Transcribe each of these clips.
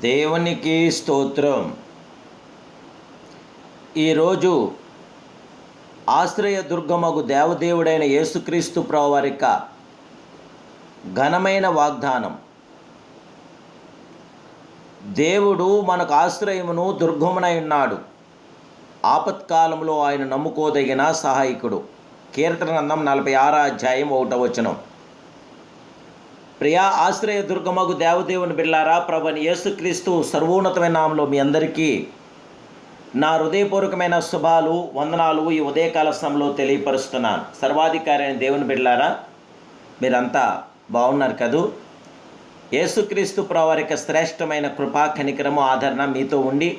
దేవునికి స్తోత్రం. ఈరోజు ఆశ్రయదుర్గమగు దేవదేవుడైన యేసుక్రీస్తు ప్రభువారి యొక్క ఘనమైన వాగ్దానం. దేవుడు మనకు ఆశ్రయమును దుర్గమునై ఉన్నాడు. ఆపత్కాలంలో ఆయన నమ్ముకోదగిన సహాయకుడు. కీర్తన గ్రంథం 46 అధ్యాయం 1వ వచనం. ప్రియా ఆశ్రయ దుర్గమగు దేవదేవుని బిడ్డలారా, ప్రభువైన యేసుక్రీస్తు సర్వోన్నతమైన నామములో మీ అందరికీ నా హృదయపూర్వకమైన శుభాలు, వందనాలు ఈ ఉదయకాల సమయంలో తెలియపరుస్తున్నాను. సర్వాధికారి అయిన దేవుని బిడ్డలారా, మీరంతా బాగున్నారు కదూ? యేసుక్రీస్తు ప్రభువారి యొక్క శ్రేష్టమైన కృపా, కనికరము, ఆదరణ మీతో ఉండి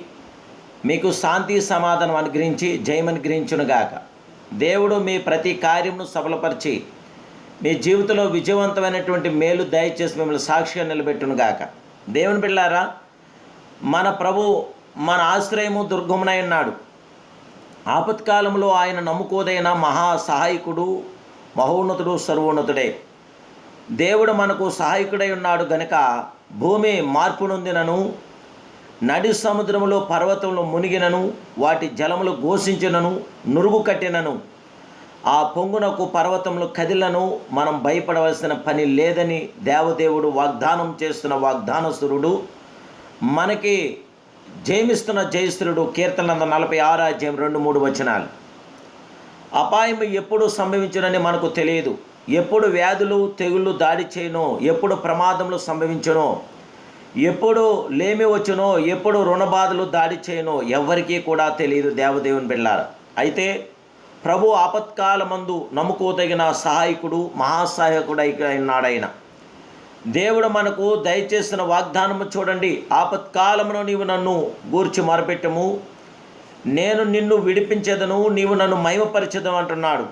మీకు శాంతి సమాధానం అనుగ్రహించి జయమనుగ్రహించునుగాక. దేవుడు మీ ప్రతి కార్యమును సఫలపరిచి మీ జీవితంలో విజయవంతమైనటువంటి మేలు దయచేసి మిమ్మల్ని సాక్షిగా నిలబెట్టునుగాక. దేవుని బిడ్డలారా, మన ప్రభు మన ఆశ్రయము దుర్గమునై ఉన్నాడు. ఆపత్కాలంలో ఆయన నమ్ముకోదైన మహా సహాయకుడు, మహోన్నతుడు, సర్వోన్నతుడే. దేవుడు మనకు సహాయకుడై ఉన్నాడు గనుక భూమి మార్పు నొందినను, నడి సముద్రములో పర్వతంలో మునిగినను, వాటి జలములు ఘోషించినను, నురుగు కట్టినను, ఆ పొంగునకు పర్వతములు కదిలను మనం భయపడవలసిన పని లేదని దేవదేవుడు వాగ్దానం చేస్తున్న వాగ్దానస్తురుడు, మనకి జయమిస్తున్న జయశ్రుడు. కీర్తన 46 అధ్యాయం 2-3 వచనాలు. అపాయం ఎప్పుడు సంభవించునని మనకు తెలియదు. ఎప్పుడు వ్యాధులు తెగుళ్ళు దాడి చేయనో, ఎప్పుడు ప్రమాదములు సంభవించునో, ఎప్పుడు లేమి వచ్చునో, ఎప్పుడు రుణబాధలు దాడి చేయనో ఎవ్వరికీ కూడా తెలియదు దేవదేవుని బిడ్డలారా. అయితే ప్రభు ఆపత్కాలమందు నమ్ముకోదగిన సహాయకుడు, మహాసహాయకుడై ఉన్నాడాయన. దేవుడు మనకు దయచేసిన వాగ్దానము చూడండి. ఆపత్కాలమును నీవు నన్ను గూర్చి మొరపెట్టము, నేను నిన్ను విడిపించేదను, నీవు నన్ను మహిమపరిచెదను అంటున్నాడు.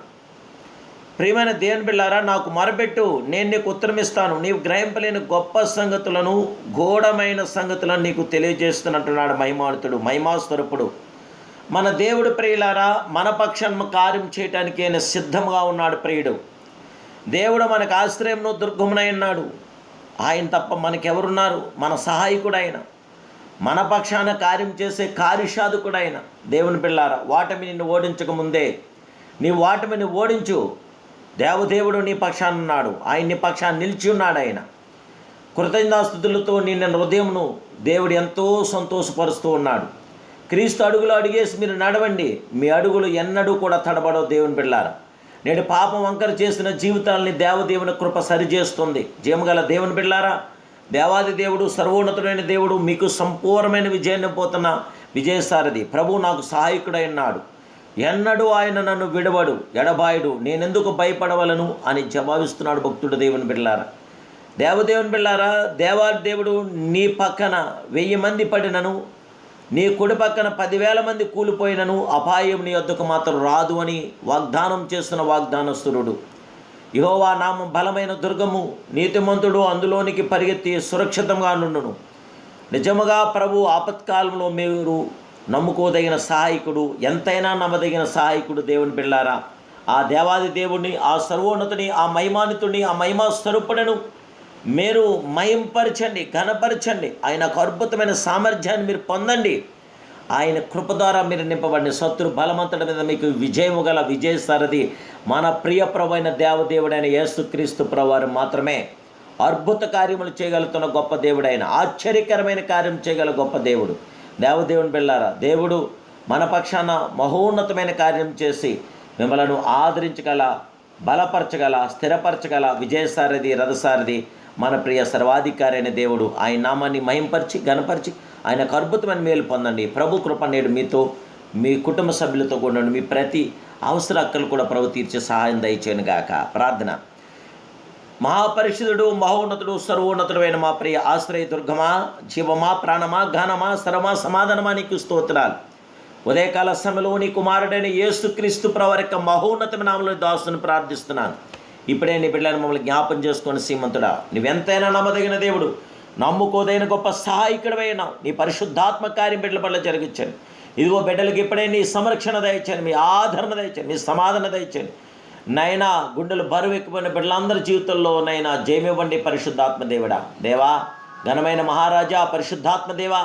ప్రియమైన దేవుని బిడ్డలారా, నాకు మొరపెట్టు, నేను నీకు ఉత్తరమిస్తాను. నీవు గ్రహింపలేని గొప్ప సంగతులను, ఘోరమైన సంగతులను నీకు తెలియజేస్తున్నట్టున్నాడు మహిమానుతుడు, మహిమాస్వరూపుడు. మన దేవుడు ప్రియులారా, మన పక్షం కార్యం చేయటానికి ఆయన సిద్ధంగా ఉన్నాడు. ప్రియుడు దేవుడు మనకు ఆశ్రయంలో దుర్గమునై ఉన్నాడు. ఆయన తప్ప మనకెవరున్నారు? మన సహాయకుడు ఆయన, మన పక్షాన కార్యం చేసే కార్యసాధకుడు ఆయన. దేవుని బిడ్డలారా, వాటమి నిన్ను ఓడించకముందే నీ వాటమిని ఓడించు. దేవదేవుడు నీ పక్షాన ఉన్నాడు. ఆయన నీ పక్షాన్ని నిలిచి ఉన్నాడు. ఆయన కృతజ్ఞతాస్తుతులతో నిన్న హృదయంను దేవుడు ఎంతో సంతోషపరుస్తూ ఉన్నాడు. క్రీస్తు అడుగులు అడిగేసి మీరు నడవండి, మీ అడుగులు ఎన్నడూ కూడా తడబడవు. దేవుని బిడ్డలారా, నేడు పాపం వంకర చేసిన జీవితాలని దేవదేవుని కృప సరిచేస్తుంది. జీవగల దేవుని బిడ్డలారా, దేవాది దేవుడు, సర్వోన్నతుడైన దేవుడు మీకు సంపూర్ణమైన విజయాన్ని పోతున్న విజయసారథి ప్రభు నాకు సహాయకుడై ఉన్నాడు. ఎన్నడూ ఆయన నన్ను విడవడు, ఎడబాయుడు, నేనెందుకు భయపడవలను అని జవాబిస్తున్నాడు భక్తుడు. దేవుని బిడ్డలారా, దేవదేవుని బిడ్డలారా, దేవాది దేవుడు నీ పక్కన 1000 మంది పడినను, నీ కుడి పక్కన 10,000 మంది కూలిపోయినను అపాయం నీ వద్దకు మాత్రం రాదు అని వాగ్దానం చేస్తున్న వాగ్దానస్తురుడు. యెహోవా నామం బలమైన దుర్గము, నీతిమంతుడు అందులోనికి పరిగెత్తి సురక్షితంగా నుండును. నిజముగా ప్రభు ఆపత్కాలంలో మీరు నమ్ముకోదగిన సహాయకుడు, ఎంతైనా నమ్మదగిన సహాయకుడు. దేవుని బిడ్డలారా, ఆ దేవాది దేవుడిని, ఆ సర్వోన్నతుని, ఆ మహిమానితుడిని, ఆ మహిమా స్వరూపుడను మీరు మహింపరచండి, ఘనపరచండి. ఆయన అద్భుతమైన సామర్థ్యాన్ని మీరు పొందండి. ఆయన కృప ద్వారా మీరు నింపబడి శత్రు బలవంతుడి మీద మీకు విజయము గల విజయసారథి మన ప్రియ ప్రభు అయిన దేవదేవుడైన యేసుక్రీస్తు ప్రభువారు మాత్రమే. అద్భుత కార్యములు చేయగలుగుతున్న గొప్ప దేవుడైన, ఆశ్చర్యకరమైన కార్యం చేయగల గొప్ప దేవుడు. దేవదేవుని బిడ్డలారా, దేవుడు మన పక్షాన మహోన్నతమైన కార్యం చేసి మిమ్మలను ఆదరించగల, బలపరచగల, స్థిరపరచగల విజయసారథి, రథసారథి మన ప్రియ సర్వాధికారి అయిన దేవుడు. ఆయన నామాన్ని మహింపరిచి ఘనపరిచి ఆయనకు అద్భుతమైన మేలు పొందండి. ప్రభు కృప నేడు మీతో, మీ కుటుంబ సభ్యులతో కూడా మీ ప్రతి అవసర హక్కులు కూడా ప్రభు తీర్చే సహాయం దయచేయను గాక. ప్రార్థన. మహాపరిశుద్ధుడు, మహోన్నతుడు, సర్వోన్నతుడు అయిన మా ప్రియ ఆశ్రయ దుర్గమా, జీవమా, ప్రాణమా, ఘనమా, సర్వమా, సమాధానమా నీకు స్తోత్రాలు. ఉదయకాల సమయంలో నీ కుమారుడైన యేసుక్రీస్తు ప్రభువారి యొక్క మహోన్నతమైన నామములో దాసుని ప్రార్థిస్తున్నాను. ఇప్పుడే నీ బిడ్డలను మమ్మల్ని జ్ఞాపం చేసుకొని సీమంతుడా, నువ్వెంతైనా నమ్మదగిన దేవుడు, నమ్ముకోదైన గొప్ప సహాయకుడైనా నీ పరిశుద్ధాత్మ కార్యం బిడ్డల పట్ల జరిగించండి. ఇదిగో బిడ్డలకు ఇప్పుడే నీ సంరక్షణ దయచండి, మీ ఆదరణ దయచండి, మీ సమాధాన దయచండి. నైనా గుండెలు బరువు ఎక్కువైన బిడ్డలందరి జీవితంలో నైనా జయమివ్వండి పరిశుద్ధాత్మ దేవుడా. దేవా, ఘనమైన మహారాజా, పరిశుద్ధాత్మదేవ,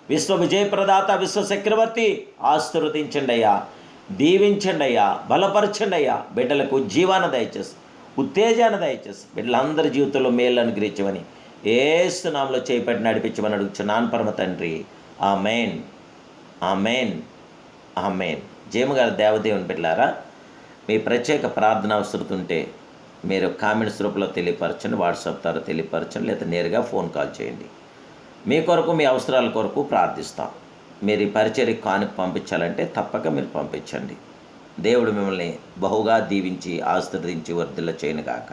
విశ్వ విజయప్రదాత, విశ్వ చక్రవర్తి, ఆశీర్వదించండి అయ్యా, దీవించండి అయ్యా, బలపరచండి అయ్యా. బిడ్డలకు జీవాన్ని దయచేసి, ఉత్తేజాన్ని దయచేసి, బిడ్డలందరి జీవితంలో మేలు అనుగ్రహించమని యేసు నామములో చేపట్టి నడిపించమని అడుగుచున్నాను పరమ తండ్రి. ఆమేన్, ఆమేన్, ఆమేన్. జయముగారు దేవదేవుని బిడ్డలారా, మీ ప్రత్యేక ప్రార్థన అవసరం ఉంటే మీరు కామెంట్స్ రూపంలో తెలియపరచండి, వాట్సాప్ ద్వారా తెలియపరచండి, లేదా నేరుగా ఫోన్ కాల్ చేయండి. మీ కొరకు, మీ అవసరాల కొరకు ప్రార్థిస్తాం. మీరు ఈ పరిచర్యకు కానుక పంపించాలంటే తప్పక మీరు పంపించండి. దేవుడు మిమ్మల్ని బహుగా దీవించి ఆశీర్వదించి వర్ధిల్ల చేయనుగాక.